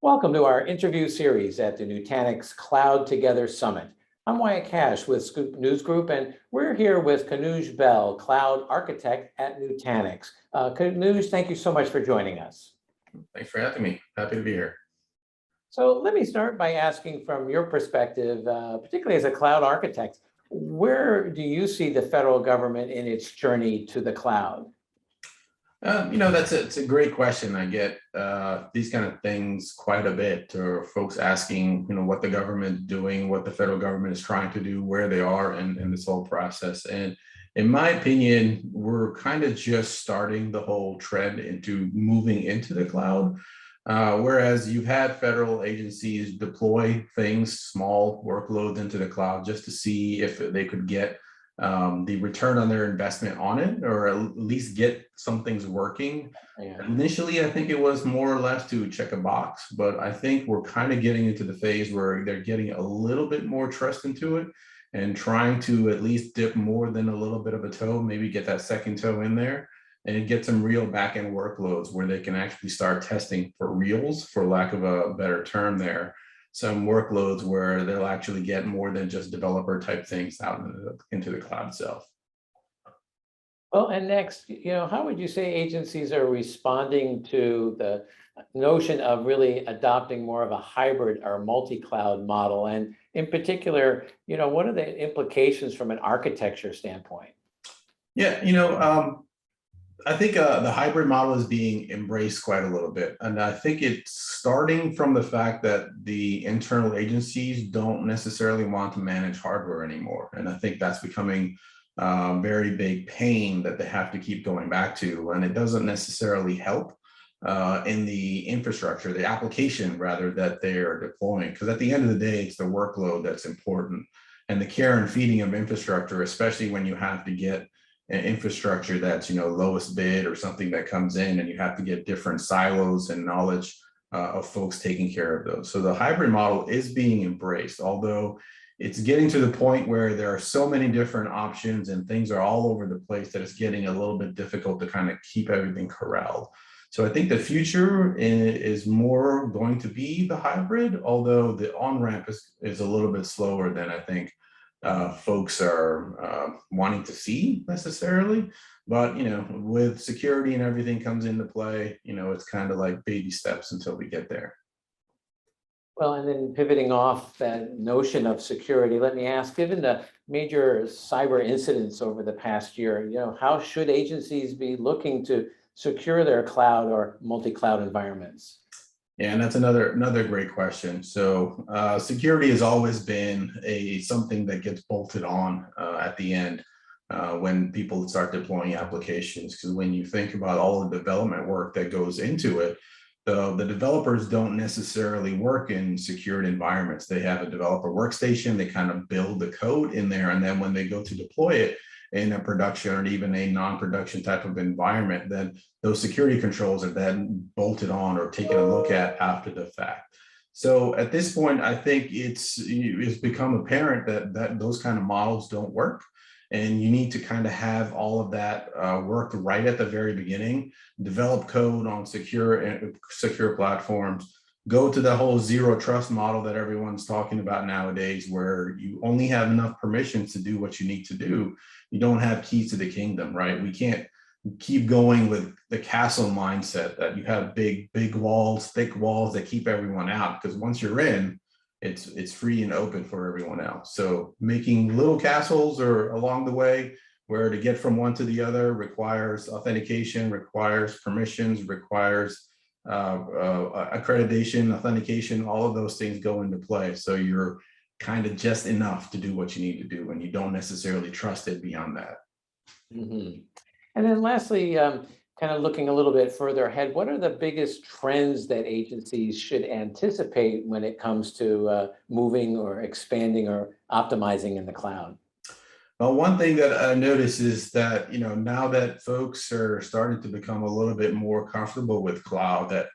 Welcome to our interview series at the Nutanix Cloud Together Summit. I'm Wyatt Cash with Scoop News Group, and we're here with Kanuj Bell, Cloud Architect at Nutanix. Kanuj, thank you so much for joining us. Thanks for having me. Happy to be here. So let me start by asking from your perspective, particularly as a cloud architect, where do you see the federal government in its journey to the cloud? It's a great question. I get these kind of things quite a bit, or folks asking, what the government's doing, what the federal government is trying to do, where they are in this whole process. And in my opinion, we're kind of just starting the whole trend into moving into the cloud. Whereas you've had federal agencies deploy things, small workloads into the cloud just to see if they could get the return on their investment on it, or at least get some things working. Yeah. Initially, I think it was more or less to check a box, but I think we're kind of getting into the phase where they're getting a little bit more trust into it and trying to at least dip more than a little bit of a toe, maybe get that second toe in there and get some real back-end workloads where they can actually start testing for reals, for lack of a better term there. Some workloads where they'll actually get more than just developer type things out into the cloud itself. Well, and next, how would you say agencies are responding to the notion of really adopting more of a hybrid or multi-cloud model? And in particular, what are the implications from an architecture standpoint? Yeah, I think the hybrid model is being embraced quite a little bit. And I think it's starting from the fact that the internal agencies don't necessarily want to manage hardware anymore. And I think that's becoming a very big pain that they have to keep going back to. And it doesn't necessarily help in the infrastructure, the application rather, that they're deploying. Because at the end of the day, it's the workload that's important. And the care and feeding of infrastructure, especially when you have to get an infrastructure that's lowest bid or something that comes in and you have to get different silos and knowledge of folks taking care of those. So the hybrid model is being embraced, although it's getting to the point where there are so many different options and things are all over the place that it's getting a little bit difficult to kind of keep everything corralled. So I think the future is more going to be the hybrid, although the on-ramp is a little bit slower than I think folks are wanting to see necessarily. But with security and everything comes into play, it's kind of like baby steps until we get there. Well, and then pivoting off that notion of security, let me ask, given the major cyber incidents over the past year, how should agencies be looking to secure their cloud or multi-cloud environments? Yeah, and that's another great question. So security has always been something that gets bolted on at the end when people start deploying applications. Because when you think about all the development work that goes into it, the developers don't necessarily work in secured environments. They have a developer workstation, they kind of build the code in there, and then when they go to deploy it in a production or even a non-production type of environment, then those security controls are then bolted on or taken a look at after the fact. So at this point, I think it's become apparent that those kind of models don't work. And you need to kind of have all of that worked right at the very beginning, develop code on secure platforms, go to the whole zero trust model that everyone's talking about nowadays, where you only have enough permissions to do what you need to do. You don't have keys to the kingdom, right? We can't keep going with the castle mindset that you have big walls, thick walls that keep everyone out, because once you're in, it's free and open for everyone else. So making little castles or along the way, where to get from one to the other requires authentication, requires permissions, requires accreditation, authentication, all of those things go into play. So you're kind of just enough to do what you need to do, and you don't necessarily trust it beyond that. Mm-hmm. And then lastly, kind of looking a little bit further ahead, what are the biggest trends that agencies should anticipate when it comes to moving or expanding or optimizing in the cloud? Well, one thing that I notice is that, now that folks are starting to become a little bit more comfortable with cloud, that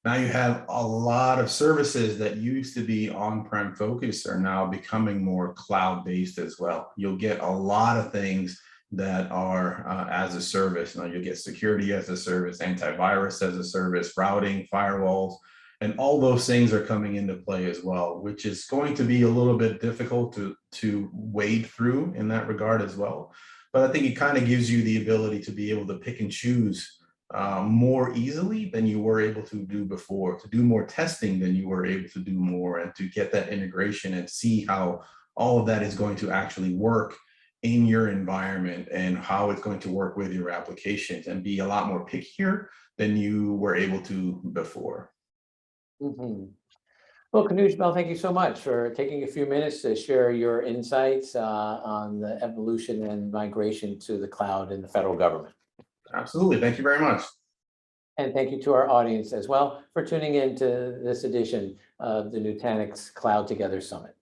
now you have a lot of services that used to be on-prem focused are now becoming more cloud-based as well. You'll get a lot of things that are as a service. Now you'll get security as a service, antivirus as a service, routing, firewalls, And all those things are coming into play as well, which is going to be a little bit difficult to wade through in that regard as well. But I think it kind of gives you the ability to be able to pick and choose more easily than you were able to do before, to do more testing than you were able to do more, and to get that integration and see how all of that is going to actually work in your environment and how it's going to work with your applications, and be a lot more pickier than you were able to before. Mhm. Well, Kanuj Bell, thank you so much for taking a few minutes to share your insights on the evolution and migration to the cloud in the federal government. Absolutely. Thank you very much. And thank you to our audience as well for tuning in to this edition of the Nutanix Cloud Together Summit.